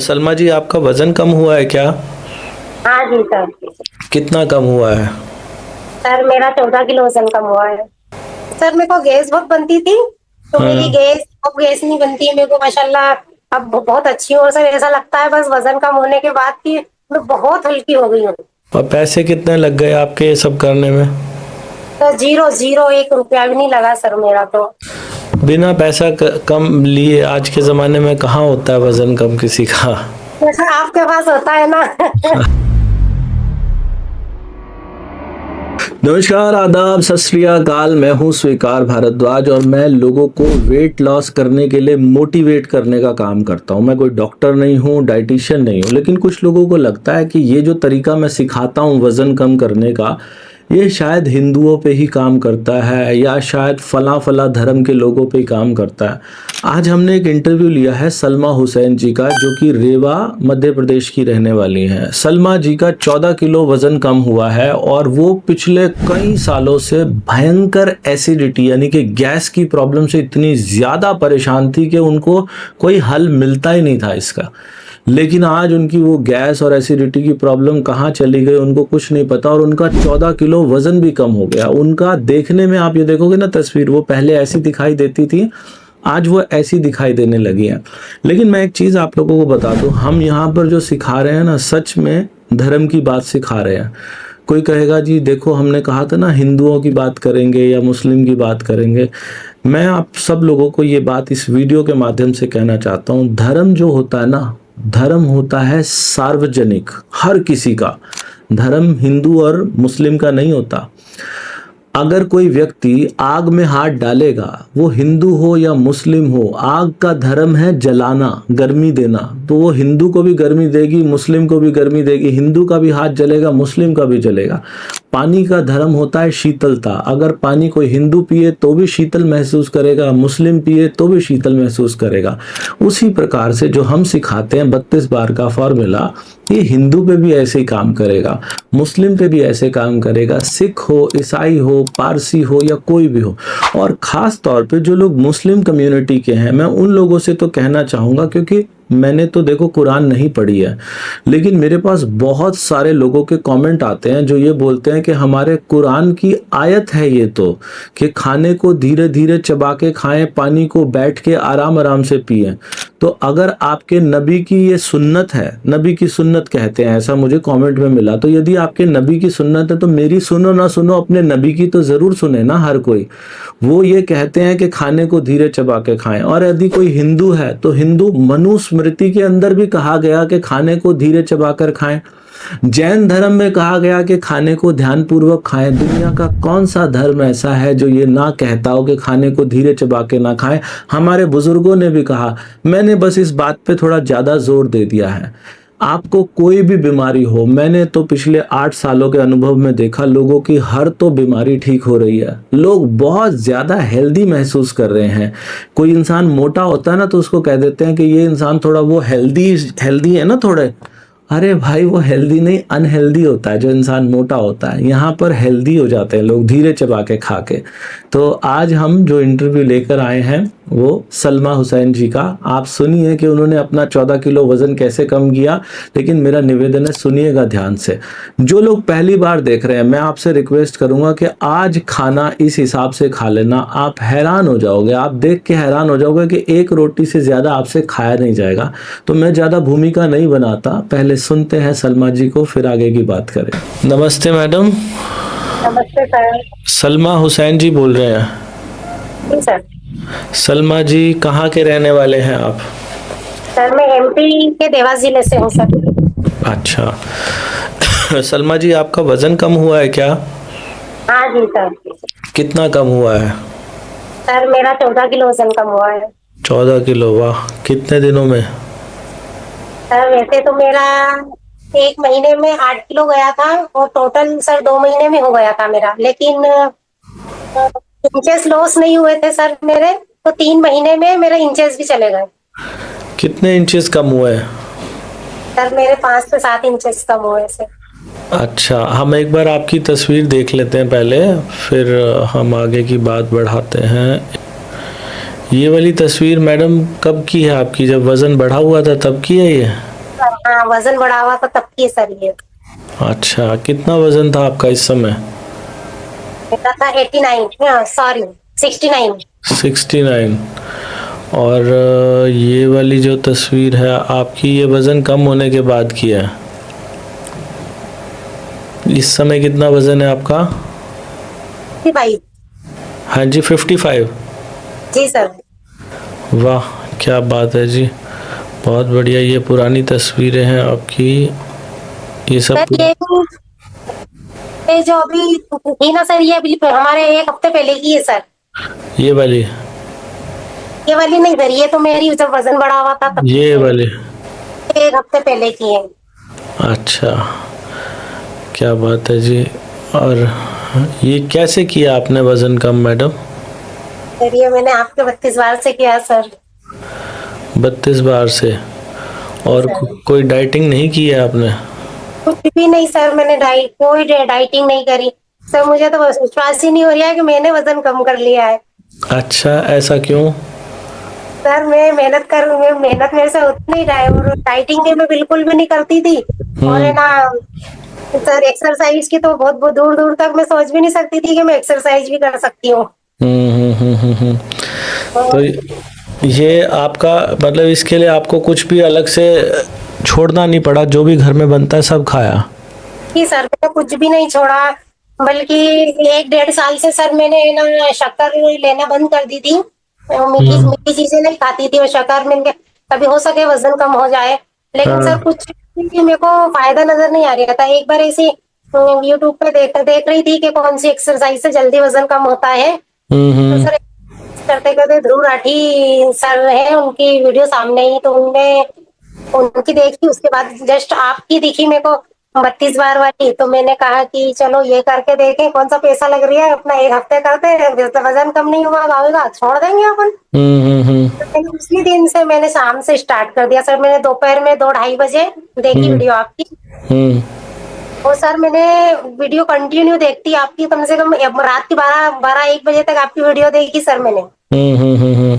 सलमा जी, आपका वजन कम हुआ है क्या? हाँ जी सर। कितना कम हुआ है? सर मेरा 14 किलो वजन कम हुआ है। सर मेरे को गैस बहुत बनती थी, तो मेरी हाँ। गैस अब गैस नहीं बनती है मेरे को माशाल्लाह। अब बहुत अच्छी हूँ। और सर ऐसा लगता है बस वजन कम होने के बाद कि मैं बहुत हल्की हो गई हूँ। और पैसे कितने लग गए आपके ये सब करने में? तो जीरो जीरो 1 रुपया भी नहीं लगा सर मेरा तो। बिना पैसा कम लिए आज के ज़माने में कहाँ होता है वज़न कम किसी का। जैसा आपके पास होता है ना। नमस्कार, आदाब, सत श्री अकाल। मैं हूं स्वीकार भारद्वाज और मैं लोगों को वेट लॉस करने के लिए मोटिवेट करने का काम करता हूं। मैं कोई डॉक्टर नहीं हूं, डाइटिशियन नहीं हूं, लेकिन कुछ लोगों को लगता है कि ये जो तरीका मैं सिखाता हूं वज़न कम करने का, ये शायद हिंदुओं पे ही काम करता है या शायद फला फला धर्म के लोगों पे ही काम करता है। आज हमने एक इंटरव्यू लिया है सलमा हुसैन जी का, जो कि रेवा मध्य प्रदेश की रहने वाली हैं। सलमा जी का 14 किलो वजन कम हुआ है और वो पिछले कई सालों से भयंकर एसिडिटी यानी कि गैस की प्रॉब्लम से इतनी ज़्यादा परेशान थी कि उनको कोई हल मिलता ही नहीं था इसका। लेकिन आज उनकी वो गैस और एसिडिटी की प्रॉब्लम कहाँ चली गई उनको कुछ नहीं पता, और उनका 14 किलो वजन भी कम हो गया। उनका देखने में आप ये देखोगे ना तस्वीर, वो पहले ऐसी दिखाई देती थी, आज वो ऐसी दिखाई देने लगी है। लेकिन मैं एक चीज़ आप लोगों को बता दूं, हम यहाँ पर जो सिखा रहे हैं ना, सच में धर्म की बात सिखा रहे हैं। कोई कहेगा जी देखो हमने कहा था ना हिंदुओं की बात करेंगे या मुस्लिम की बात करेंगे। मैं आप सब लोगों को ये बात इस वीडियो के माध्यम से कहना चाहता हूँ, धर्म जो होता है ना, धर्म होता है सार्वजनिक, हर किसी का। धर्म हिंदू और मुस्लिम का नहीं होता। अगर कोई व्यक्ति आग में हाथ डालेगा, वो हिंदू हो या मुस्लिम हो, आग का धर्म है जलाना, गर्मी देना, तो वो हिंदू को भी गर्मी देगी, मुस्लिम को भी गर्मी देगी। हिंदू का भी हाथ जलेगा, मुस्लिम का भी जलेगा। पानी का धर्म होता है शीतलता। अगर पानी कोई हिंदू पिए तो भी शीतल महसूस करेगा, मुस्लिम पिए तो भी शीतल महसूस करेगा। उसी प्रकार से जो हम सिखाते हैं 32 बार का फॉर्मूला, ये हिंदू पे भी ऐसे ही काम करेगा, मुस्लिम पे भी ऐसे काम करेगा, सिख हो, ईसाई हो, पारसी हो या कोई भी हो। और ख़ास तौर पे जो लोग मुस्लिम कम्युनिटी के हैं, मैं उन लोगों से तो कहना चाहूँगा, क्योंकि मैंने तो देखो कुरान नहीं पढ़ी है, लेकिन मेरे पास बहुत सारे लोगों के कमेंट आते हैं जो ये बोलते हैं कि हमारे कुरान की आयत है ये तो, कि खाने को धीरे धीरे चबा के खाएं, पानी को बैठ के आराम आराम से पिएं। तो अगर आपके नबी की ये सुन्नत है, नबी की सुन्नत कहते हैं, ऐसा मुझे कमेंट में मिला, तो यदि आपके नबी की सुन्नत है तो मेरी सुनो ना सुनो, अपने नबी की तो ज़रूर सुने ना हर कोई। वो ये कहते हैं कि खाने को धीरे चबा के खाएं। और यदि कोई हिंदू है तो हिंदू मनुस्मृति के अंदर भी कहा गया कि खाने को धीरे चबा कर खाएं। जैन धर्म में कहा गया कि खाने को ध्यान पूर्वक खाएं। दुनिया का कौन सा धर्म ऐसा है जो ये ना कहता हो कि खाने को धीरे चबा के ना खाएं? हमारे बुजुर्गों ने भी कहा। मैंने बस इस बात पे थोड़ा ज़्यादा जोर दे दिया है। आपको कोई भी बीमारी हो, मैंने तो पिछले 8 सालों के अनुभव में देखा, लोगों की हर तो बीमारी ठीक हो रही है। लोग बहुत ज़्यादा हेल्दी महसूस कर रहे हैं। कोई इंसान मोटा होता है ना तो उसको कह देते हैं कि ये इंसान थोड़ा वो हेल्दी है ना थोड़े। अरे भाई, वो हेल्दी नहीं, अनहेल्दी होता है जो इंसान मोटा होता है। यहाँ पर हेल्दी हो जाते हैं लोग धीरे चबा के खा के। तो आज हम जो इंटरव्यू लेकर आए हैं वो सलमा हुसैन जी का। आप सुनिए कि उन्होंने अपना 14 किलो वजन कैसे कम किया। लेकिन मेरा निवेदन है, सुनिएगा ध्यान से। जो लोग पहली बार देख रहे हैं, मैं आपसे रिक्वेस्ट करूंगा कि आज खाना इस हिसाब से खा लेना, आप हैरान हो जाओगे। आप देख के हैरान हो जाओगे कि एक रोटी से ज़्यादा आपसे खाया नहीं जाएगा। तो मैं ज़्यादा भूमिका नहीं बनाता, पहले सुनते हैं सलमा जी को, फिर आगे की बात करें। नमस्ते मैडम। नमस्ते सर। सलमा हुसैन जी बोल रहे हैं? जी सर। सलमा जी कहाँ के रहने वाले हैं आप? सर मैं एमपी के देवास जिले से हूँ सर। अच्छा। सलमा जी, आपका वजन कम हुआ है क्या? हाँ जी सर। कितना कम हुआ है? सर मेरा 14 किलो वजन कम हुआ है। 14 किलो, वाह! कितने दिनों में? सर वैसे तो मेरा 1 महीने में 8 किलो गया था, और टोटल सर 2 महीने में हो गया था मेरा। लेकिन इंचेस लॉस नहीं हुए थे सर मेरे, तो 3 महीने में मेरे इंचेस भी चले गए। कितने इंचेस कम हुए? सर मेरे 5 से 7 इंचेस कम हुए सर। अच्छा, हम एक बार आपकी तस्वीर देख लेते हैं पहले, फिर हम आगे की बात बढ़ाते हैं। ये वाली तस्वीर मैडम कब की है आपकी? जब वज़न बढ़ा हुआ था तब की है ये? हाँ, वजन बढ़ा हुआ था तब की है सर ये। अच्छा, कितना वजन था आपका इस समय? मेरा था 89, सॉरी 69। 69। और ये वाली जो तस्वीर है आपकी, ये वज़न कम होने के बाद की है। इस समय कितना वज़न है आपका? भाई। हाँ जी, 55। जी सर। वाह, क्या बात है जी, बहुत बढ़िया। ये पुरानी तस्वीरें हैं आपकी, ये सब सर ये जो अभी थी ना सर, ये अभी हमारे एक हफ्ते पहले की है सर। ये वाली, ये वाली नहीं सर, ये तो मेरी जब वजन बढ़ा हुआ था तब ये की है। वाली। एक हफ्ते पहले की है। अच्छा, क्या बात है जी। और ये कैसे किया आपने वज़न कम मैडम? सर ये मैंने आपके 32 बार से किया सर। 32 बार से? जी और सर। कोई डाइटिंग नहीं की है आपने? कुछ भी नहीं सर, मैंने कोई डाइटिंग नहीं करी। सर मुझे तो बस विश्वास ही नहीं हो रहा है कि मैंने वजन कम कर लिया है। अच्छा, ऐसा क्यों? सर मैं मेहनत करूँ, मैं मेहनत मेरे से उतनी ही रहा है, और डाइटिंग भी मैं बिल्कुल भी नहीं करती थी। और है हम्म। ना सर, एक्सरसाइज की तो बहुत बहुत दूर दूर तक मैं सोच भी नहीं सकती थी कि मैं एक्सरसाइज भी कर सकती हूँ। तो ये आपका मतलब, इसके लिए आपको कुछ भी अलग से छोड़ना नहीं पड़ा, जो भी घर में बनता है सब खाया? कि सर मैंने कुछ भी नहीं छोड़ा, बल्कि 1 डेढ़ साल से सर मैंने ना शक्कर लेना बंद कर दी थी। मीठी हम्म। मीठी चीजें नहीं खाती थी, और शक्कर में कभी हो सके वजन कम हो जाए। लेकिन सर हाँ। कुछ भी मेरे को फायदा नजर नहीं आ रहा था। एक बार ऐसे यूट्यूब पे देख देख रही थी कि कौन सी एक्सरसाइज से जल्दी वजन कम होता है। तो हम्म। सर करते करते ध्रुव राठी सर है, उनकी वीडियो सामने ही, तो उनमें उनकी देखी, उसके बाद जस्ट आपकी दिखी मेरे को 32 बार वाली। तो मैंने कहा कि चलो ये करके देखें, कौन सा पैसा लग रही है, अपना एक हफ्ते करते हैं, वजन कम नहीं हुआ होगा छोड़ देंगे अपन। हम्म। लेकिन उसी दिन से मैंने शाम से स्टार्ट कर दिया सर। मैंने दोपहर में 2 ढाई बजे देखी हम्म। वीडियो आपकी। हम्म। और सर मैंने वीडियो कंटिन्यू देखती आपकी, कम से कम रात की 12 12 1 बजे तक आपकी वीडियो देखी सर मैंने। हम्म।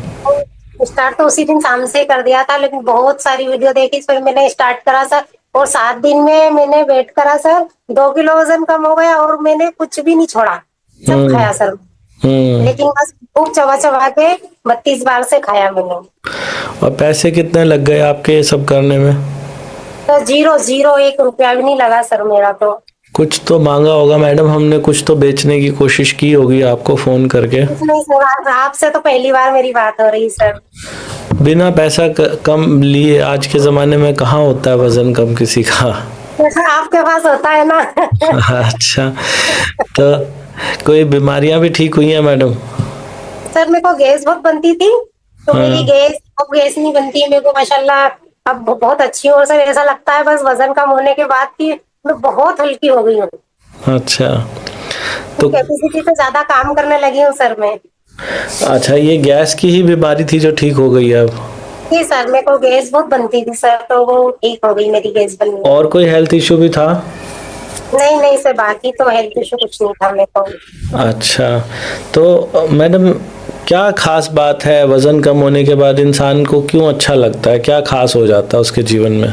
स्टार्ट तो उसी दिन शाम से कर दिया था, लेकिन बहुत सारी वीडियो देखी, फिर मैंने स्टार्ट करा सर। और 7 दिन में मैंने वेट करा सर, 2 किलो वजन कम हो गया, और मैंने कुछ भी नहीं छोड़ा, सब हम्म। खाया सर। हम्म। लेकिन बस खूब चबा चबा के 32 बार से खाया मैंने। और पैसे कितने लग गए आपके ये सब करने में? तो जीरो जीरो 1 रुपया भी नहीं लगा सर मेरा तो। कुछ तो मांगा होगा मैडम, हमने कुछ तो बेचने की कोशिश की होगी आपको फोन करके? कुछ नहीं सर, आपसे तो पहली बार मेरी बात हो रही सर। बिना पैसा कम लिए आज के ज़माने में कहाँ होता है वज़न कम किसी का? जैसे आपके पास होता है ना। अच्छा, तो कोई बीमारियां भी ठीक हुई हैं मैडम? सर मेरे को गैस बहुत बनती थी, तो मेरी हाँ। गैस अब गैस नहीं बनती है मेरे को माशाल्लाह। अब बहुत अच्छी हूँ। और सर ऐसा लगता है बस वजन कम होने के बाद कि मैं बहुत हल्की हो गई हूँ। अच्छा, तो कैपेसिटी से ज्यादा काम करने लगी हूँ सर मैं। अच्छा, ये गैस की ही बीमारी थी जो ठीक हो गई है अब? जी सर, मेरे को गैस बहुत बनती थी सर, तो वो ठीक हो गई मेरी गैस बननी। और कोई हेल्थ इश्यू भी था? नहीं नहीं सर, बाकी तो हेल्थ इशू कुछ नहीं था मेरे को। अच्छा, तो मैडम, क्या खास बात है वज़न कम होने के बाद इंसान को क्यों अच्छा लगता है, क्या खास हो जाता है उसके जीवन में?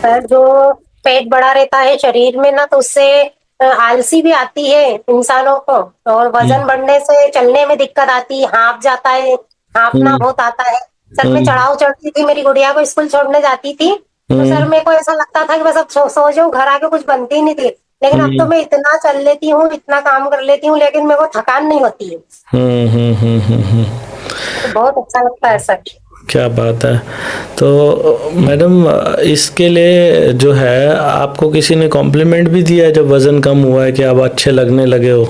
सर जो पेट बड़ा रहता है शरीर में ना, तो उससे आलसी भी आती है इंसानों को। और वजन बढ़ने से चलने में दिक्कत आती है, हाँफ जाता है, हाँफना हम्म। बहुत आता है। सर मैं हम्म। चढ़ाव चढ़ती थी, मेरी गुड़िया को स्कूल छोड़ने जाती थी, तो सर हम्म। मेरे को ऐसा लगता था कि बस अब सो जाऊं, घर आके कुछ बनती ही नहीं थी। लेकिन अब तो हम्म। मैं इतना चल लेती हूँ, इतना काम कर लेती हूँ, लेकिन मेरे को थकान नहीं होती है। तो बहुत अच्छा लगता है सर। क्या बात है। तो मैडम, इसके लिए जो है आपको किसी ने कॉम्प्लीमेंट भी दिया है जब वज़न कम हुआ है कि आप अच्छे लगने लगे हो?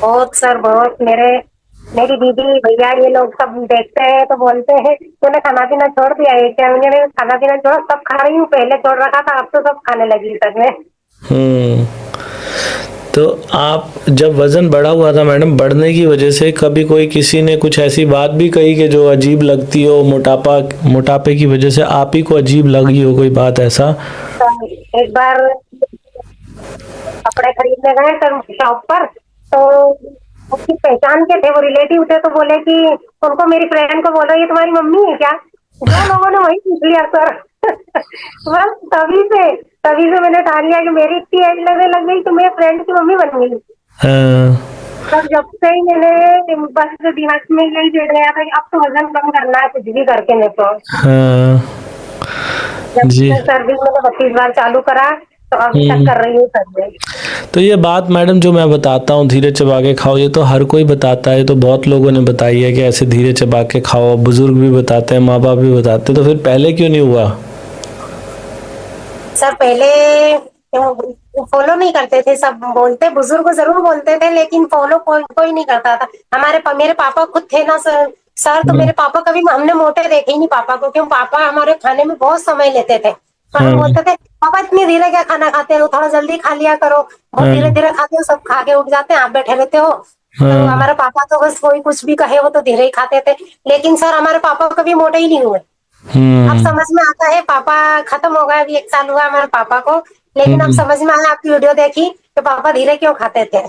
बहुत सर बहुत। मेरी दीदी भैया ये लोग सब देखते हैं तो बोलते हैं तूने खाना पीना छोड़ दिया है क्या? मैंने खाना पीना छोड़ा, सब खा रही हूँ, पहले छोड़ रखा था, अब तो सब खाने लगी सर में। हम्म। तो आप जब वज़न बढ़ा हुआ था मैडम, बढ़ने की वजह से कभी कोई किसी ने कुछ ऐसी बात भी कही कि जो अजीब लगती हो, मोटापे की वजह से आप ही को अजीब लगी हो कोई बात ऐसा? तो एक बार कपड़े खरीदने गए सर शॉप पर, तो उसकी पहचान के थे, वो रिलेटिव थे, तो बोले कि उनको, मेरी फ्रेंड को बोलो ये तुम्हारी मम्मी है क्या? जो लोगों ने वही पूछ लिया सर। बस तभी से मैंने ठान लिया कि मेरी इतनी एज लगने लग गई तो मेरे फ्रेंड की मम्मी बन गई। हाँ, तब जब से ही मैंने बस दिमाग में यही बैठ गया था कि अब तो वजन कम करना है कुछ भी करके मेरे को। हाँ, जब जी। से सर्दी मैंने 32 बार चालू करा तो अभी तक कर रही हूँ सर्दी। तो ये बात मैडम जो मैं बताता हूँ धीरे चबा के खाओ, ये तो हर कोई बताता है, तो बहुत लोगों ने बताई है कि ऐसे धीरे चबा के खाओ, बुजुर्ग भी बताते हैं, माँ बाप भी बताते हैं, तो फिर पहले क्यों नहीं हुआ? सर पहले फॉलो नहीं करते थे, सब बोलते बुजुर्ग जरूर बोलते थे लेकिन फॉलो कोई नहीं करता था। मेरे पापा खुद थे ना सर तो मेरे पापा कभी हमने मोटे देखे ही नहीं पापा को, क्यों पापा हमारे खाने में बहुत समय लेते थे। तो हम हाँ, बोलते थे पापा इतनी धीरे क्या खाना खाते हो, थोड़ा जल्दी खा लिया करो, बहुत धीरे हाँ, धीरे खाते हो, सब खा के उठ जाते हैं, आप बैठे रहते हो। तो हाँ, हमारे पापा तो बस कोई कुछ भी कहे वो तो धीरे ही खाते थे। लेकिन सर हमारे पापा कभी मोटे ही नहीं हुए। अब हम्म, समझ में आता है, पापा खत्म हो गए, अभी 1 साल हुआ हमारे पापा को, लेकिन अब हम्म, समझ में आया, आपकी वीडियो देखी तो पापा धीरे क्यों खाते थे।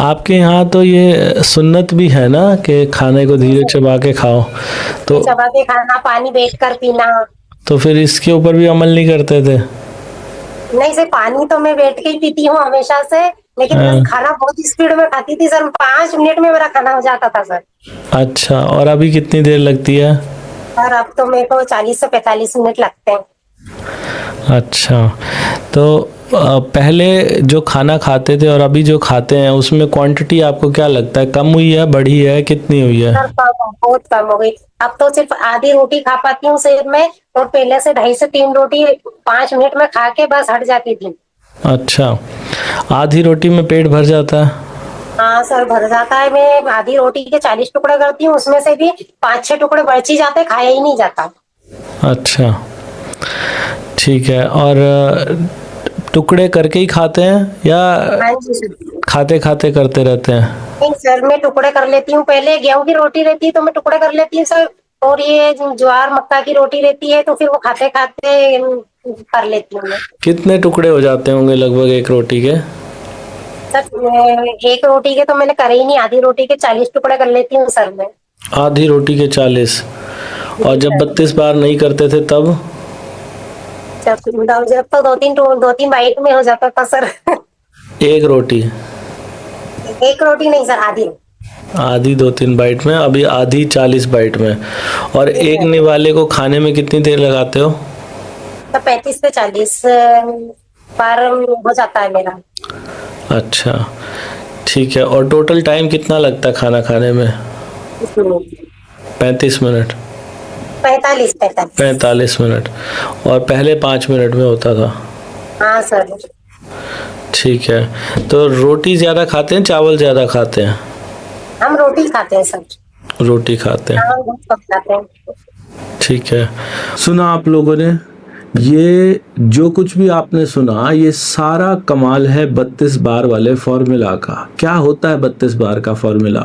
आपके यहाँ तो ये सुन्नत भी है ना कि खाने को धीरे चबा के खाओ, ये तो चबा के खाना, पानी बैठ कर पीना। फिर इसके ऊपर भी अमल नहीं करते थे? नहीं सर, पानी तो मैं बैठ के ही पीती हूँ हमेशा से, लेकिन बस हाँ, खाना बहुत स्पीड में खाती थी सर, 5 मिनट में मेरा खाना हो जाता था सर। अच्छा, और अभी कितनी देर लगती है? और अब तो मेरे को 40 से 45 मिनट लगते हैं। अच्छा, तो पहले जो खाना खाते थे और अभी जो खाते हैं उसमें क्वांटिटी आपको क्या लगता है, कम हुई है, बढ़ी है, कितनी हुई है? सर बहुत कम हो गई। अब तो सिर्फ आधी रोटी खा पाती हूँ शहर में, और पहले से 2.5 से 3 रोटी 5 मिनट में खा के बस हट जाती थी। अच्छा, आधी रोटी में पेट भर जाता है? हाँ सर भर जाता है। मैं आधी रोटी के 40 टुकड़े करती हूँ, उसमें से भी 5-6 टुकड़े बच ही जाते, खाया ही नहीं जाता। अच्छा, ठीक है। और टुकड़े करके ही खाते हैं या हाँ जी सर। खाते खाते करते रहते हैं? नहीं सर, मैं टुकड़े कर लेती हूँ, पहले गेहूं की रोटी रहती है तो मैं टुकड़े कर लेती हूँ सर, और ये ज्वार मक्का की रोटी रहती है तो फिर वो खाते खाते कर लेती हूँ मैं। कितने टुकड़े हो जाते होंगे लगभग एक रोटी के? सर एक रोटी के तो मैंने करे ही नहीं, आधी रोटी के 40 टुकड़े कर लेती हूँ सर मैं। आधी रोटी के 40? और जी जब सर। 32 बार नहीं करते थे तब? जब तो दो तीन बाइट में हो जाता था सर। एक रोटी? एक रोटी नहीं सर, आधी। आधी 2-3 बाइट में, अभी आधी 40 बाइट में। और जी एक सर। निवाले को खाने में कितनी देर लगाते हो? तो 35 से 40 बार हो जाता है मेरा। अच्छा, ठीक है। और टोटल टाइम कितना लगता है खाना खाने में? 35 मिनट? 45। 45 मिनट। और पहले 5 मिनट में होता था? हाँ सर। ठीक है। तो रोटी ज़्यादा खाते हैं, चावल ज़्यादा खाते हैं? हम रोटी खाते हैं सर, रोटी खाते हैं। चावल बहुत कम खाते हैं। ठीक है। सुना आप लोगों ने, ये जो कुछ भी आपने सुना ये सारा कमाल है 32 बार वाले फॉर्मूला का। क्या होता है 32 बार का फॉर्मूला?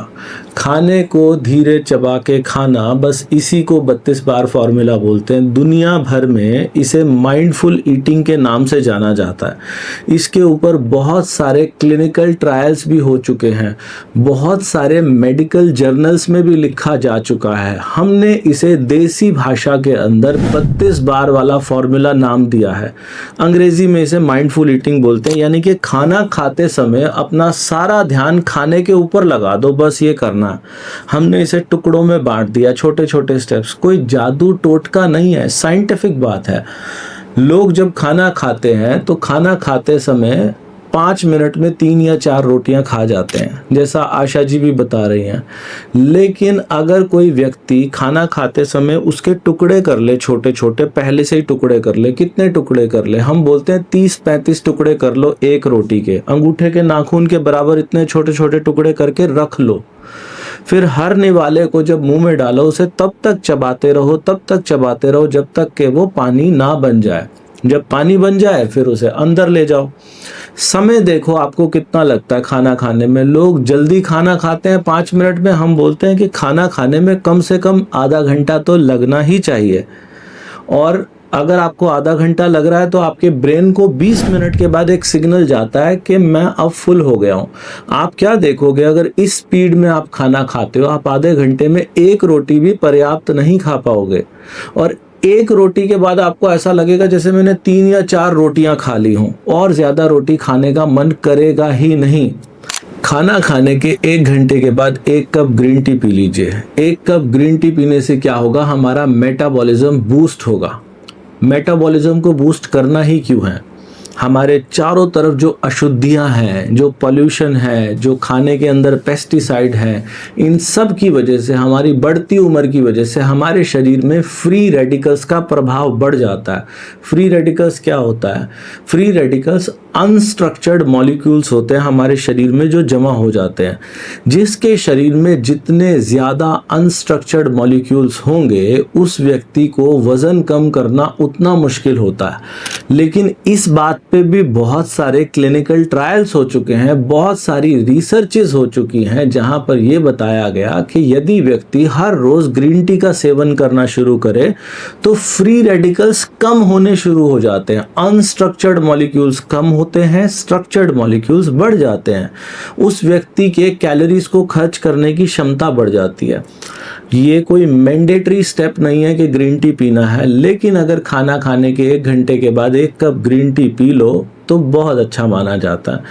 खाने को धीरे चबा के खाना, बस इसी को 32 बार फॉर्मूला बोलते हैं। दुनिया भर में इसे माइंडफुल ईटिंग के नाम से जाना जाता है। इसके ऊपर बहुत सारे क्लिनिकल ट्रायल्स भी हो चुके हैं, बहुत सारे मेडिकल जर्नल्स में भी लिखा जा चुका है। हमने इसे देसी भाषा के अंदर 32 बार वाला फॉर्मूला नाम दिया है। अंग्रेजी में इसे माइंडफुल ईटिंग बोलते हैं, यानी कि खाना खाते समय अपना सारा ध्यान खाने के ऊपर लगा दो, बस ये करना। हमने इसे टुकड़ों में बांट दिया, छोटे छोटे स्टेप्स। कोई जादू टोटका नहीं है, साइंटिफिक बात है। लोग जब खाना खाते हैं तो खाना खाते समय 5 मिनट में 3 या 4 रोटियां खा जाते हैं, जैसा आशा जी भी बता रही हैं। लेकिन अगर कोई व्यक्ति खाना खाते समय उसके टुकड़े कर ले, छोटे छोटे पहले से ही टुकड़े कर ले, कितने टुकड़े कर ले? हम बोलते हैं 30-35 टुकड़े कर लो एक रोटी के, अंगूठे के नाखून के बराबर इतने छोटे छोटे टुकड़े करके रख लो। फिर हर निवाले को जब मुंह में डालो उसे तब तक चबाते रहो, तब तक चबाते रहो जब तक कि वो पानी ना बन जाए। जब पानी बन जाए फिर उसे अंदर ले जाओ। समय देखो आपको कितना लगता है खाना खाने में। लोग जल्दी खाना खाते हैं 5 मिनट में, हम बोलते हैं कि खाना खाने में कम से कम आधा घंटा तो लगना ही चाहिए। और अगर आपको आधा घंटा लग रहा है तो आपके ब्रेन को 20 मिनट के बाद एक सिग्नल जाता है कि मैं अब फुल हो गया हूँ। आप क्या देखोगे, अगर इस स्पीड में आप खाना खाते हो, आप आधे घंटे में एक रोटी भी पर्याप्त नहीं खा पाओगे। और एक रोटी के बाद आपको ऐसा लगेगा जैसे मैंने 3 या 4 रोटियां खा ली हों, और ज़्यादा रोटी खाने का मन करेगा ही नहीं। खाना खाने के 1 घंटे के बाद 1 कप ग्रीन टी पी लीजिए। 1 कप ग्रीन टी पीने से क्या होगा, हमारा मेटाबॉलिज्म बूस्ट होगा। मेटाबॉलिज्म को बूस्ट करना ही क्यों है, हमारे चारों तरफ जो अशुद्धियां हैं, जो पोल्यूशन है, जो खाने के अंदर पेस्टिसाइड है, इन सब की वजह से, हमारी बढ़ती उम्र की वजह से हमारे शरीर में फ्री रेडिकल्स का प्रभाव बढ़ जाता है। फ्री रेडिकल्स क्या होता है? फ्री रेडिकल्स अनस्ट्रक्चर्ड मॉलिक्यूल्स होते हैं हमारे शरीर में जो जमा हो जाते हैं। जिसके शरीर में जितने ज़्यादा अनस्ट्रक्चर्ड मॉलिक्यूल्स होंगे, उस व्यक्ति को वज़न कम करना उतना मुश्किल होता है। लेकिन इस बात पे भी बहुत सारे क्लिनिकल ट्रायल्स हो चुके हैं, बहुत सारी रिसर्चेस हो चुकी हैं, जहां पर यह बताया गया कि यदि व्यक्ति हर रोज़ ग्रीन टी का सेवन करना शुरू करे तो फ्री रेडिकल्स कम होने शुरू हो जाते हैं। अनस्ट्रक्चर्ड मॉलिक्यूल्स कम होते हैं, स्ट्रक्चर्ड मॉलिक्यूल्स बढ़ जाते हैं। उस व्यक्ति के कैलोरीज को खर्च करने की क्षमता बढ़ जाती है। ये कोई मैंडेटरी स्टेप नहीं है कि ग्रीन टी पीना है, लेकिन अगर खाना खाने के 1 घंटे के बाद 1 cup green tea P low तो बहुत अच्छा माना जाता है।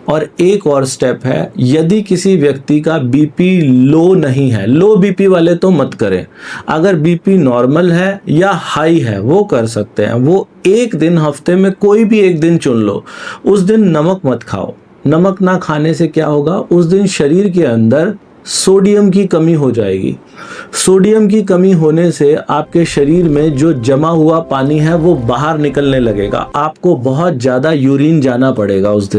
और एक और स्टेप है, यदि किसी व्यक्ति का बीपी लो नहीं है, लो बीपी वाले तो मत करें, अगर बीपी नॉर्मल है या हाई है वो कर सकते हैं। वो एक दिन हफ्ते में कोई भी एक दिन चुन लो, उस दिन नमक मत खाओ। नमक ना खाने से क्या होगा, उस दिन शरीर के अंदर सोडियम की कमी हो जाएगी। सोडियम की कमी होने से आपके शरीर में जो जमा हुआ पानी है वो बाहर निकलने लगेगा। आपको बहुत ज़्यादा यूरिन जाना पड़ेगा उस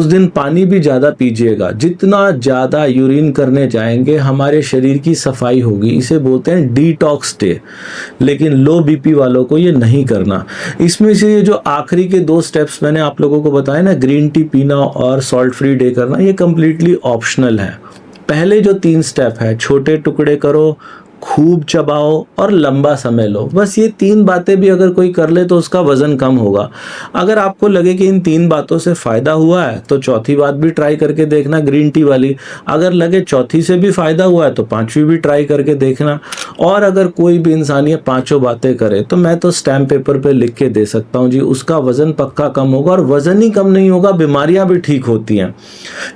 दिन पानी भी ज़्यादा पीजिएगा। जितना ज़्यादा यूरिन करने जाएंगे हमारे शरीर की सफाई होगी। इसे बोलते हैं डिटॉक्स डे। लेकिन लो बीपी वालों को ये नहीं करना। इसमें से ये जो आखिरी के 2 स्टेप्स मैंने आप लोगों को बताया ना, ग्रीन टी पीना और सॉल्ट फ्री डे करना, ये कम्प्लीटली ऑप्शनल है। पहले जो 3 स्टेप है, छोटे टुकड़े करो, खूब चबाओ और लंबा समय लो, बस ये 3 बातें भी अगर कोई कर ले तो उसका वजन कम होगा। अगर आपको लगे कि इन 3 बातों से फायदा हुआ है तो चौथी बात भी ट्राई करके देखना, ग्रीन टी वाली। अगर लगे चौथी से भी फायदा हुआ है तो 5वीं भी ट्राई करके देखना। और अगर कोई भी इंसान ये 5 बातें करे तो मैं तो स्टैम्प पेपर पे लिख के दे सकता हूँ जी, उसका वजन पक्का कम होगा। और वजन ही कम नहीं होगा, बीमारियां भी ठीक होती हैं।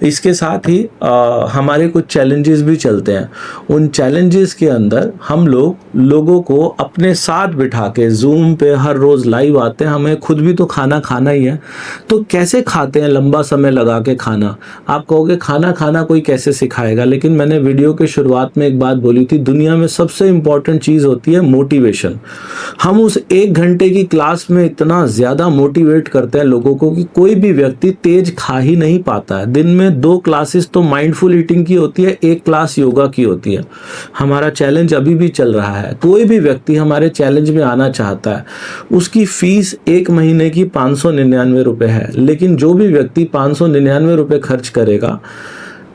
इसके साथ ही हमारे कुछ चैलेंजेस भी चलते हैं। उन चैलेंजेस के अंदर हम लोगों को अपने साथ बिठा के, जूम पे हर रोज लाइव आते हैं, हमें खुद भी तो खाना खाना ही है। तो कैसे खाते हैं लंबा समय लगा के खाना? आप कहोगे खाना खाना कोई कैसे सिखाएगा, लेकिन मैंने वीडियो के शुरुआत में एक बात बोली थी, दुनिया में सबसे इंपॉर्टेंट चीज होती है मोटिवेशन। हम उस 1 घंटे की क्लास में इतना ज्यादा मोटिवेट करते हैं लोगों को कि कोई भी व्यक्ति तेज खा ही नहीं पाता है। दिन में 2 क्लासेस तो माइंडफुल ईटिंग की होती है, 1 क्लास योगा की होती है। हमारा चैलेंज अभी भी चल रहा है। कोई भी व्यक्ति हमारे चैलेंज में आना चाहता है, उसकी फीस 1 महीने की 599 रुपए है। लेकिन जो भी व्यक्ति 599 रुपए खर्च करेगा,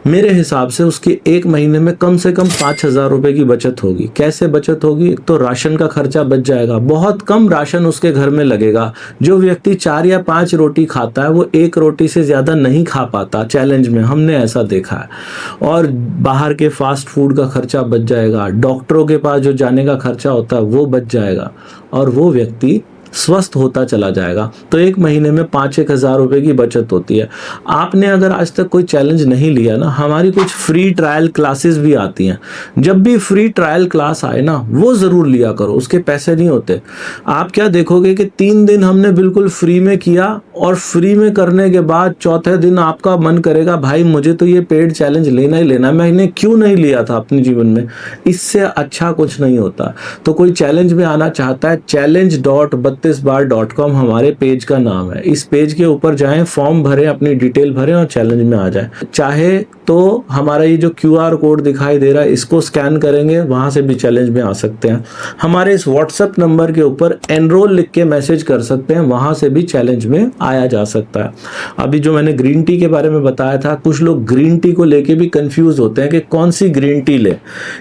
मेरे हिसाब से उसके 1 महीने में कम से कम 5,000 रुपए की बचत होगी। कैसे बचत होगी? एक तो राशन का खर्चा बच जाएगा, बहुत कम राशन उसके घर में लगेगा। जो व्यक्ति 4 या 5 रोटी खाता है वो 1 रोटी से ज़्यादा नहीं खा पाता चैलेंज में, हमने ऐसा देखा है। और बाहर के फास्ट फूड का खर्चा बच जाएगा, डॉक्टरों के पास जो जाने का खर्चा होता है वो बच जाएगा, और वो व्यक्ति स्वस्थ होता चला जाएगा। तो 1 महीने में 5-1 हज़ार रुपए की बचत होती है। आपने अगर आज तक कोई चैलेंज नहीं लिया ना, हमारी कुछ फ्री ट्रायल क्लासेस भी आती हैं। जब भी फ्री ट्रायल क्लास आए ना, वो ज़रूर लिया करो, उसके पैसे नहीं होते। आप क्या देखोगे कि 3 दिन हमने बिल्कुल फ्री में किया, और फ्री में करने के बाद चौथे दिन आपका मन करेगा भाई मुझे तो ये पेड चैलेंज लेना ही लेना, मैंने क्यों नहीं लिया था अपने जीवन में। इससे अच्छा कुछ नहीं होता। तो कोई चैलेंज में आना चाहता है, challenge.32 32bar.com हमारे पेज का नाम है। इस पेज के ऊपर जाएं, फॉर्म भरें, अपनी डिटेल भरें और चैलेंज में आ जाएं। चाहे तो हमारा ये जो QR कोड दिखाई दे रहा है इसको स्कैन करेंगे, वहां से भी चैलेंज में आ सकते हैं। हमारे इस व्हाट्सएप नंबर के ऊपर एनरोल लिख के मैसेज कर सकते हैं, वहां से भी चैलेंज में आया जा सकता है। अभी जो मैंने ग्रीन टी के बारे में बताया था, कुछ लोग ग्रीन टी को लेके भी कंफ्यूज होते हैं कि कौन सी ग्रीन टी ले।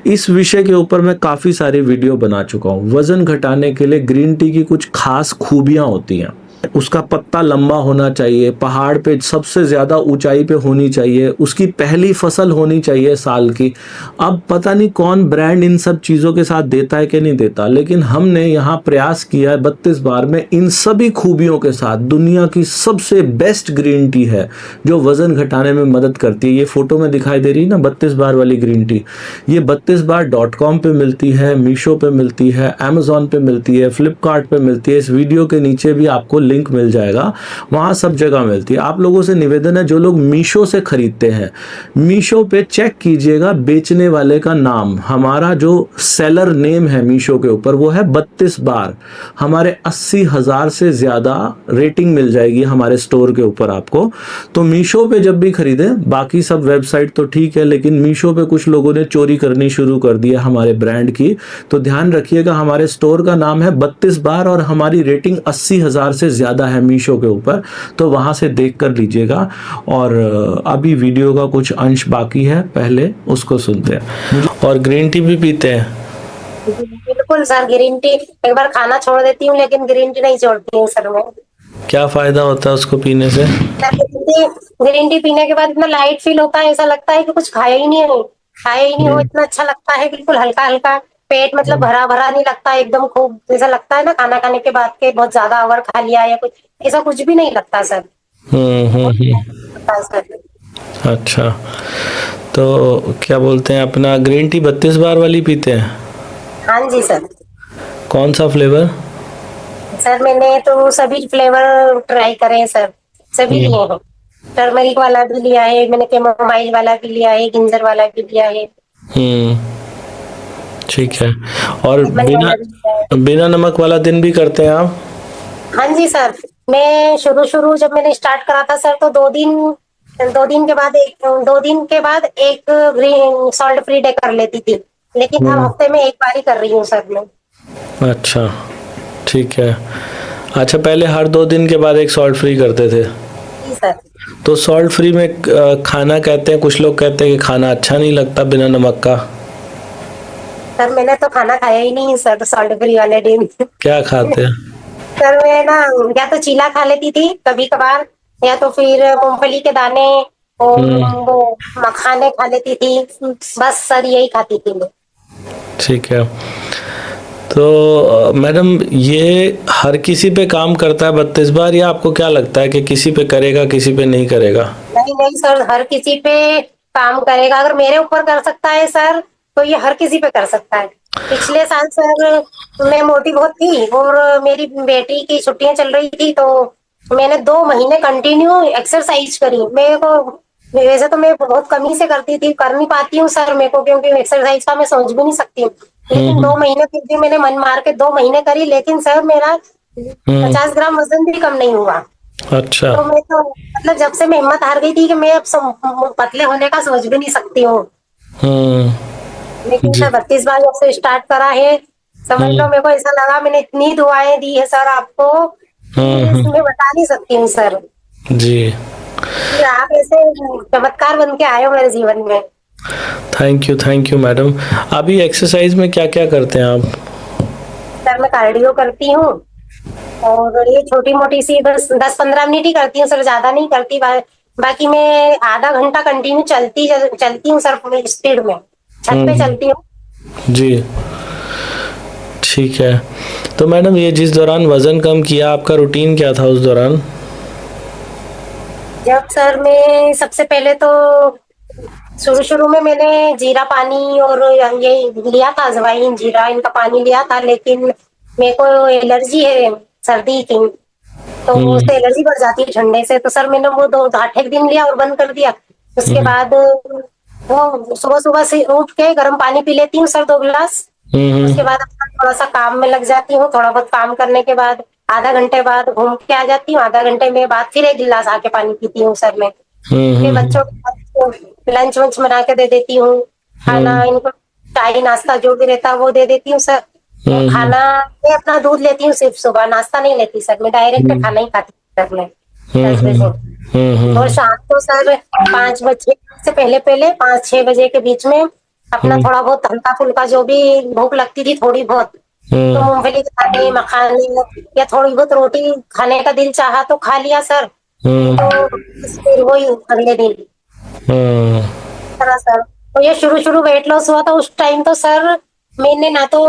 इस विषय के ऊपर मैं काफी सारी वीडियो बना चुका हूँ। वजन घटाने के लिए ग्रीन टी की कुछ खास खूबियां होती हैं। उसका पत्ता लंबा होना चाहिए, पहाड़ पे सबसे ज्यादा ऊंचाई पे होनी चाहिए, उसकी पहली फसल होनी चाहिए साल की। अब पता नहीं कौन ब्रांड इन सब चीजों के साथ देता है कि नहीं देता, लेकिन हमने यहाँ प्रयास किया है 32 बार में इन सभी खूबियों के साथ दुनिया की सबसे बेस्ट ग्रीन टी है जो वजन घटाने में मदद करती है। ये फोटो में दिखाई दे रही है ना 32 बार वाली ग्रीन टी, ये 32bar.com पे मिलती है, मीशो पे मिलती है, Amazon पे मिलती है, फ्लिपकार्ट पे मिलती है। इस वीडियो के नीचे भी आपको लिंक मिल जाएगा, वहां सब जगह मिलती है। आप लोगों से निवेदन है, जो लोग मीशो से खरीदते हैं, मीशो पे चेक कीजिएगा बेचने वाले का नाम। हमारा जो सेलर नेम है मीशो के ऊपर वो है 32 बार। हमारे 80,000 से ज्यादा रेटिंग मिल जाएगी हमारे स्टोर के ऊपर आपको। तो मीशो पे जब भी खरीदें, बाकी सब वेबसाइट तो ठीक है, लेकिन मीशो पे कुछ लोगों ने चोरी करनी शुरू कर दी है हमारे ब्रांड की। तो ध्यान रखिएगा, हमारे स्टोर का नाम है 32 बार और हमारी रेटिंग 80,000 से ज्यादा है मीशो के ऊपर, तो वहां से देख कर लीजिएगा। और अभी वीडियो का कुछ अंश बाकी है, पहले उसको सुनते हैं। और ग्रीन टी भी पीते हैं? बिल्कुल सर, ग्रीन टी एक बार खाना छोड़ देती हूँ लेकिन ग्रीन टी नहीं छोड़ती हूँ सर मैं। क्या फायदा होता है उसको पीने से? ग्रीन टी पीने के बाद इतना लाइट फील होता है, ऐसा लगता है कि कुछ खाया ही नहीं हो, इतना अच्छा लगता है, बिल्कुल हल्का हल्का पेट, मतलब भरा भरा नहीं लगता एकदम, खूब जैसा लगता है ना खाना खाने के बाद के बहुत ज्यादा ओवर खा लिया या कुछ, ऐसा कुछ भी नहीं लगता सर। लगता है सर। अच्छा, तो क्या बोलते हैं, अपना ग्रीन टी 32 बार वाली पीते हैं? हाँ जी सर। कौन सा फ्लेवर? सर मैंने तो सभी फ्लेवर ट्राई करे हैं सर, सभी लिए हैं। टर्मरिक वाला भी लिया है मैंने, कैमोमाइल वाला भी लिया है, जिंजर वाला भी लिया है। ठीक है। और लेमन बिना वाला भी लिया है। बिना नमक वाला दिन भी करते हैं आप? हाँ जी सर, मैं शुरू जब मैंने स्टार्ट करा था सर, तो 2 दिन के बाद एक ग्रीन सॉल्ट फ्री डे कर लेती थी, लेकिन अब हफ्ते में एक बार ही कर रही हूँ सर मैं। अच्छा, ठीक है। अच्छा, पहले हर 2 दिन के बाद एक सॉल्ट फ्री करते थे? जी सर। तो सॉल्ट फ्री में खाना कहते हैं, कुछ लोग कहते हैं कि खाना अच्छा नहीं लगता बिना नमक का। सर मैंने तो खाना खाया ही नहीं सर सॉल्ट फ्री वाले दिन। क्या खाते हैं? सर मैं ना या तो चीला खा लेती थी कभी कभार, या तो फिर मूंगफली के दाने और वो मखाने खा लेती थी, बस सर यही खाती थी मैं। ठीक है। तो मैडम, ये हर किसी पे काम करता है 32 बार, या आपको क्या लगता है कि किसी पे करेगा किसी पे नहीं करेगा? नहीं नहीं सर, हर किसी पे काम करेगा। अगर मेरे ऊपर कर सकता है सर, तो ये हर किसी पे कर सकता है। पिछले साल सर मैं मोटी बहुत थी और मेरी बेटी की छुट्टियां चल रही थी, तो मैंने 2 महीने कंटिन्यू एक्सरसाइज करी। मेरे को वैसे तो मैं बहुत कमी से करती थी, कर नहीं पाती हूँ सर मेरे को, क्योंकि एक्सरसाइज का मैं समझ भी नहीं सकती हूँ। लेकिन 2 महीने फिर भी मैंने मन मार के 2 महीने करी, लेकिन सर मेरा 50 ग्राम वजन भी कम नहीं हुआ। अच्छा। तो मैं तो मतलब जब से मैं हिम्मत हार गई थी कि मैं अब पतले होने का सोच भी नहीं सकती हूँ। लेकिन सर 32 बार जब से स्टार्ट करा है, समझ लो मेरे को ऐसा लगा, मैंने इतनी दुआएं दी है सर आपको, मैं बता नहीं सकती हूँ सर। जी, कि आप ऐसे चमत्कार बन के आए हो मेरे जीवन में। Thank you madam. अभी एक्सरसाइज में क्या क्या करते हैं आप? सर मैं कार्डियो करती हूँ, और ये छोटी मोटी सी 10-15 मिनट ही करती हूँ सर, ज्यादा नहीं करती। बाकी मैं आधा घंटा कंटिन्यू चलती हूँ सर, पूरी स्पीड में छत पे चलती हूँ। जी, ठीक है। तो मैडम, ये जिस दौरान वजन कम किया, आपका रूटीन क्या था उस दौरान? जब सर मैं सबसे पहले तो शुरू में मैंने जीरा पानी और ये लिया था, अजवाइन जीरा इनका पानी लिया था, लेकिन मेरे को एलर्जी है सर्दी की, तो उससे एलर्जी बढ़ जाती है ठंडे से। तो सर मैंने वो 8 दिन लिया और बंद कर दिया। उसके बाद वो सुबह सुबह से उठ के गर्म पानी पी लेती हूँ सर 2 गिलास। उसके बाद अपना थोड़ा सा काम में लग जाती हूँ, थोड़ा बहुत काम करने के बाद आधा घंटे बाद घूम के आ जाती हूँ, आधा घंटे में बाद फिर एक गिलास आके पानी पीती हूँ सर मैं। फिर बच्चों को लंच वंच बना के दे देती हूँ, खाना इनको चाय नाश्ता जो भी रहता है वो दे देती हूँ सर। और खाना मैं अपना दूध लेती हूँ सिर्फ, सुबह नाश्ता नहीं लेती सर मैं, डायरेक्ट खाना ही खाती हूँ सर मैं 10 बजे। और शाम को सर 5 बजे से पहले पहले 5-6 बजे के बीच में अपना थोड़ा बहुत हल्का फुल्का जो भी भूख लगती थी थोड़ी बहुत, तो मूंगफली के दाने, मखाने या थोड़ी बहुत रोटी खाने का दिल चाहा तो खा लिया सर। तो बस फिर वही अगले दिन तरह सर। तो ये शुरू शुरू वेट लॉस हुआ था उस टाइम, तो सर मैंने ना तो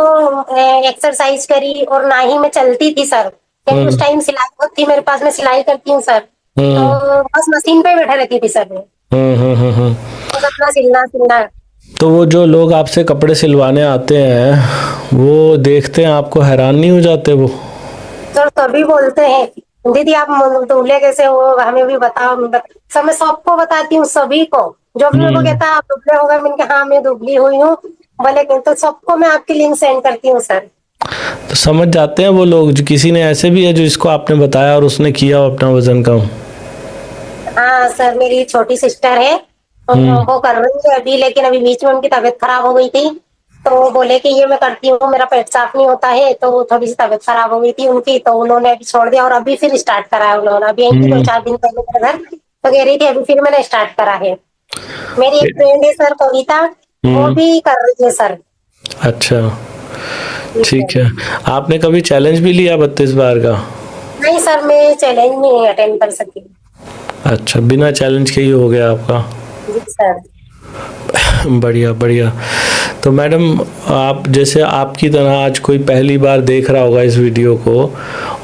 एक्सरसाइज करी और ना ही मैं चलती थी सर, क्योंकि उस टाइम सिलाई बहुत थी मेरे पास, मैं सिलाई करती हूँ सर। तो बस मशीन पे बैठे रहती थी सर मैं, बस अपना सिलना सिलना। तो वो जो लोग आपसे कपड़े सिलवाने आते हैं वो देखते हैं आपको, हैरान नहीं हो जाते वो? सर सभी बोलते हैं दीदी आप दुबले कैसे हो, हमें भी बताओ। सर मैं सबको बताती हूँ, सभी को, जो भी मेरे को कहता है आप दुबले हो गए, मैंने कहा हाँ मैं दुबली हुई हूँ बोले, तो सबको मैं आपकी लिंक सेंड करती हूँ सर। तो समझ जाते हैं वो लोग? जो किसी ने ऐसे भी है जो इसको आपने बताया और उसने किया हो अपना वजन कम? हाँ सर, मेरी छोटी सिस्टर है, वो कर रही है अभी, लेकिन अभी बीच में उनकी तबीयत खराब हो गई थी, तो वो बोले कि ये मैं करती हूँ, मेरा पेट साफ नहीं होता है, तो थोड़ी सी तबीयत खराब हो गई थी उनकी, तो उन्होंने अभी छोड़ दिया और अभी फिर स्टार्ट करा है उन्होंने। अभी आई थी 2-4 दिन पहले मेरे घर, तो कह रही थी अभी फिर मैंने स्टार्ट करा है। मेरी एक फ्रेंड है सर कविता, वो भी कर रही है सर। अच्छा, ठीक है। आपने कभी चैलेंज भी लिया 32 बार का? नहीं सर, मैं चैलेंज नहीं अटेंड कर सकी। अच्छा, बिना चैलेंज के ही हो गया आपका? जी सर। बढ़िया बढ़िया। तो मैडम, आप जैसे आपकी तरह आज कोई पहली बार देख रहा होगा इस वीडियो को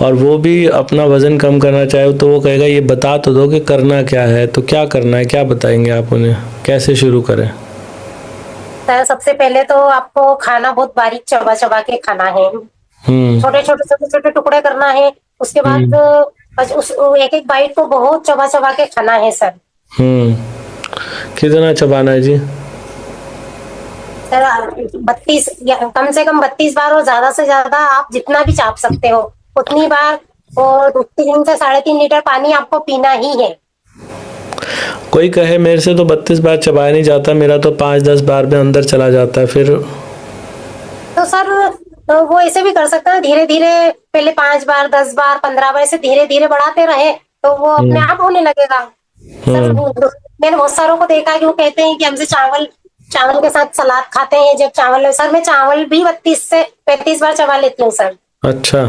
और वो भी अपना वज़न कम करना चाहे, तो वो कहेगा ये बता तो दो कि करना क्या है, तो क्या करना है, क्या बताएंगे आप उन्हें, कैसे शुरू करें? सर सबसे पहले तो आपको खाना बहुत बारीक चबा चबा के खाना है, छोटे छोटे छोटे छोटे टुकड़े करना है। उसके बाद बस उस एक एक बाइट को बहुत चबा चबा के खाना है सर। कितना चबाना है जी? सर 32, कम से कम 32 बार, और ज्यादा से ज्यादा आप जितना भी चाप सकते हो उतनी बार। और 3 से 3.5 लीटर पानी आपको पीना ही है। कोई कहे मेरे से तो 32 बार चबाया नहीं जाता, मेरा तो 5-10 बार में अंदर चला जाता है, फिर? तो सर तो वो ऐसे भी कर सकते हैं, धीरे धीरे पहले 5 बार, 10 बार, 15 बार, ऐसे धीरे धीरे बढ़ाते रहे तो वो अपने आप होने लगेगा। सर मैंने बहुत सारों को देखा कि वो कहते हैं कि हमसे चावल के साथ सलाद खाते हैं, जब चावल, सर मैं चावल भी 32 से 35 बार चबा लेती हूँ सर। अच्छा,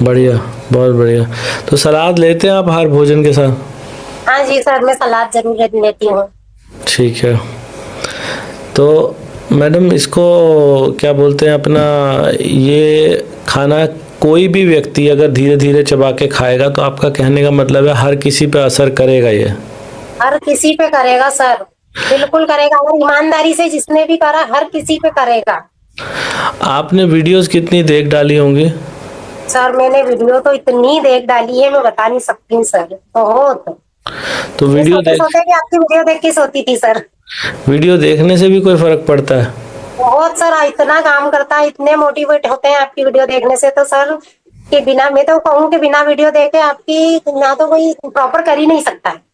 बढ़िया, बहुत बढ़िया। तो सलाद लेते हैं आप हर भोजन के साथ? हाँ जी सर, मैं सलाद जरूर लेती हूँ। ठीक है। तो मैडम, इसको क्या बोलते हैं, अपना ये खाना कोई भी व्यक्ति अगर धीरे धीरे चबा के खाएगा, तो आपका कहने का मतलब है हर किसी पे असर करेगा? ये हर किसी पे करेगा सर, बिल्कुल करेगा, अगर ईमानदारी से जिसने भी करा हर किसी पे करेगा। आपने वीडियोस कितनी देख डाली होंगी? सर मैंने वीडियो तो इतनी देख डाली है, मैं बता नहीं सकती सर, बहुत। तो वीडियो सोते कि आपकी वीडियो देख के सोती थी सर। वीडियो देखने से भी कोई फर्क पड़ता है? बहुत सर, इतना काम करता है, इतने मोटिवेट होते हैं आपकी वीडियो देखने से, तो सर कि बिना, मैं तो कहूँ कि बिना वीडियो देखे आपकी ना तो कोई प्रॉपर कर ही नहीं सकता है।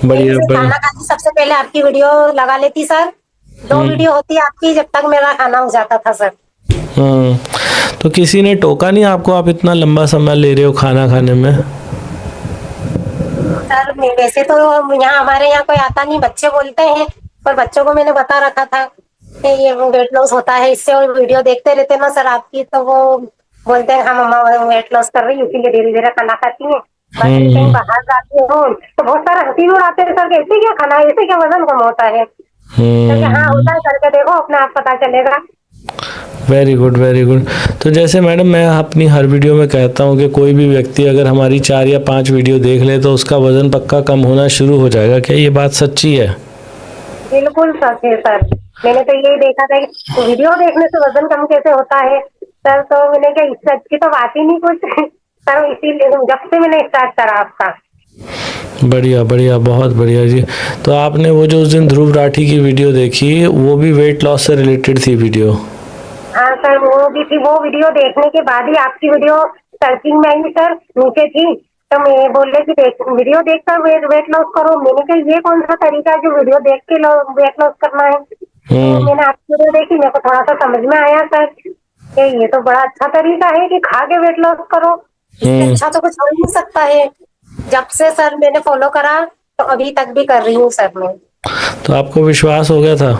बढ़िया खाना बढ़िया। खाती सबसे पहले आपकी वीडियो लगा लेती सर, 2 वीडियो होती आपकी, जब तक मेरा खाना हो जाता था सर। तो किसी ने टोका नहीं आपको, आप इतना लंबा समय ले रहे हो खाना खाने में? सर वैसे तो यहाँ हमारे यहाँ कोई आता नहीं, बच्चे बोलते हैं, पर बच्चों को मैंने बता रखा था कि ये वेट लॉस होता है इससे, और वीडियो देखते रहते ना सर आपकी, तो वो बोलते हैं हाँ मम्मा वेट लॉस कर रही है इसीलिए धीरे धीरे खाना खाती है। बाकी कहीं बाहर जाती हूँ तो बहुत सारे हंसी भी उड़ाते हैं सर, ऐसे क्या खाना है, ऐसे क्या वजन कम होता है। हाँ होता है, करके देखो अपने आप पता चलेगा। Very good very good. तो जैसे मैडम, मैं अपनी हर वीडियो में कहता हूँ कि कोई भी व्यक्ति अगर हमारी 4 या 5 वीडियो देख ले तो उसका वजन पक्का कम होना शुरू हो जाएगा, क्या ये बात सच्ची है? बिल्कुल सच है सर, मैंने तो यही देखा था कि वीडियो देखने से वजन कम कैसे होता है सर, तो मैंने कहा इस सच की तो बात ही नहीं कुछ सर, इसीलिए जब से मैंने स्टार्ट करा आपका। बढ़िया बढ़िया, बहुत बढ़िया जी। तो आपने वो जो उस दिन ध्रुव राठी की वीडियो देखी, वो भी वेट लॉस से रिलेटेड थी वीडियो? हाँ सर, वो भी थी। वो वीडियो देखने के बाद ही आपकी वीडियो सर्चिंग में आई सर, नीचे थी। तो मैं बोल रही थी वीडियो देखकर वेट लॉस करो। मैंने कहा ये कौन सा तरीका है जो वीडियो देख के वेट लॉस करना है। तो मैंने आपकी वीडियो देखी, मेरे को थोड़ा सा समझ में आया सर कि ये तो बड़ा अच्छा तरीका है कि खा के वेट लॉस करो। इससे अच्छा तो कुछ हो ही नहीं सकता है। जब से सर मैंने फॉलो करा तो अभी तक भी कर रही हूँ सर मैं। तो आपको विश्वास हो गया था?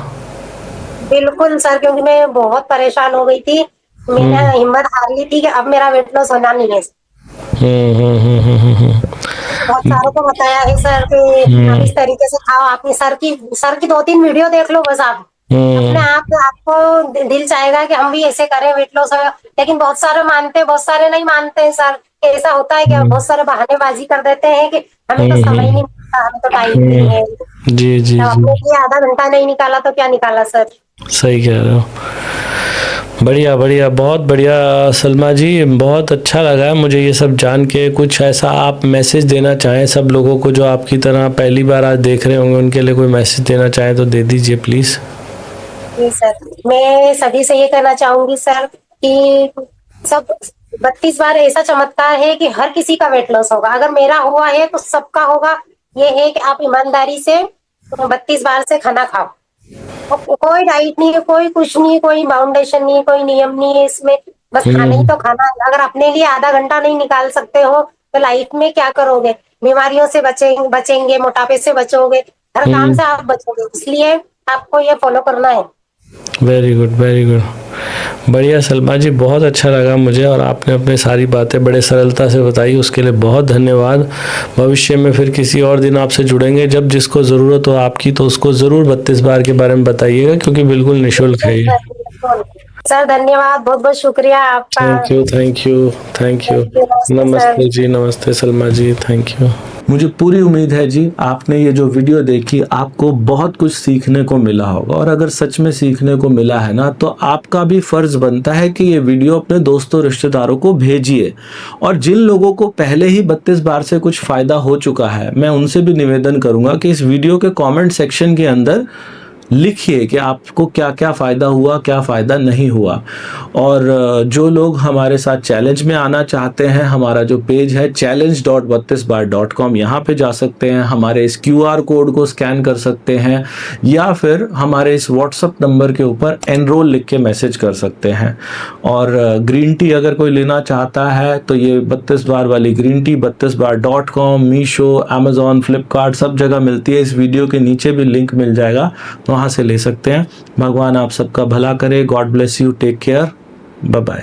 बिल्कुल सर, क्योंकि मैं बहुत परेशान हो गई थी। मैंने हिम्मत हार ली थी कि अब मेरा वेट लॉस होना नहीं है। बहुत सारों को बताया है सर कि आप इस तरीके से खाओ। आपने सर की 2-3 वीडियो देख लो बस आप, अपने आप आपको दिल चाहेगा कि हम भी ऐसे करें, वेट लॉस हो। लेकिन बहुत सारे मानते हैं, बहुत सारे नहीं मानते हैं सर। ऐसा होता है कि बहुत सारे बहानेबाजी कर देते हैं कि हमें तो समय नहीं मिलता, हमें तो टाइम नहीं है। जी जी तो जी, अपने लिए आधा घंटा नहीं निकाला तो क्या निकाला सर। सही कह रहे हो। बढ़िया बढ़िया, बहुत बढ़िया सलमा जी, बहुत अच्छा लगा मुझे ये सब जान के। कुछ ऐसा आप मैसेज देना चाहें सब लोगों को जो आपकी तरह पहली बार आज देख रहे होंगे, उनके लिए कोई मैसेज देना चाहें तो दे दीजिए प्लीज़। जी सर, मैं सभी से ये कहना चाहूंगी सर कि सब 32 बार ऐसा चमत्कार है कि हर किसी का वेट लॉस होगा। अगर मेरा हुआ है तो सबका होगा। ये है कि आप ईमानदारी से 32 बार से खाना खाओ। कोई डाइट नहीं है, कोई कुछ नहीं है, कोई बाउंडेशन नहीं है, कोई नियम नहीं है इसमें। बस खाना ही तो खाना है। अगर अपने लिए आधा घंटा नहीं निकाल सकते हो तो लाइफ में क्या करोगे? बीमारियों से बचेंगे, मोटापे से बचोगे, हर काम से आप बचोगे। इसलिए आपको ये फॉलो करना है। वेरी गुड वेरी गुड, बढ़िया सलमा जी, बहुत अच्छा लगा मुझे और आपने अपनी सारी बातें बड़े सरलता से बताई, उसके लिए बहुत धन्यवाद। भविष्य में फिर किसी और दिन आपसे जुड़ेंगे, जब जिसको ज़रूरत हो आपकी तो उसको ज़रूर 32 बार के बारे में बताइएगा, क्योंकि बिल्कुल निःशुल्क है ये। सर धन्यवाद, बहुत बहुत शुक्रिया आपका। Thank you thank you thank you. नमस्ते सर। नमस्ते जी, नमस्ते सलमा जी, थैंक यू। मुझे पूरी उम्मीद है जी आपने ये जो वीडियो देखी आपको बहुत कुछ सीखने को मिला होगा, और अगर सच में सीखने को मिला है ना तो आपका भी फर्ज बनता है कि ये वीडियो अपने दोस्तों रिश्तेदारों को भेजिए। और जिन लोगों को पहले ही 32 बार से कुछ फ़ायदा हो चुका है, मैं उनसे भी निवेदन करूँगा कि इस वीडियो के कॉमेंट सेक्शन के अंदर लिखिए कि आपको क्या क्या फ़ायदा हुआ, क्या फ़ायदा नहीं हुआ। और जो लोग हमारे साथ चैलेंज में आना चाहते हैं, हमारा जो पेज है challenge.32bar.com, यहाँ पे जा सकते हैं, हमारे इस QR कोड को स्कैन कर सकते हैं, या फिर हमारे इस व्हाट्सअप नंबर के ऊपर एनरोल लिख के मैसेज कर सकते हैं। और ग्रीन टी अगर कोई लेना चाहता है तो ये 32 बार वाली green tea 32bar.com, Meesho, Amazon, Flipkart सब जगह मिलती है। इस वीडियो के नीचे भी लिंक मिल जाएगा, वहाँ से ले सकते हैं। भगवान आप सबका भला करे। God bless you, take care, bye bye.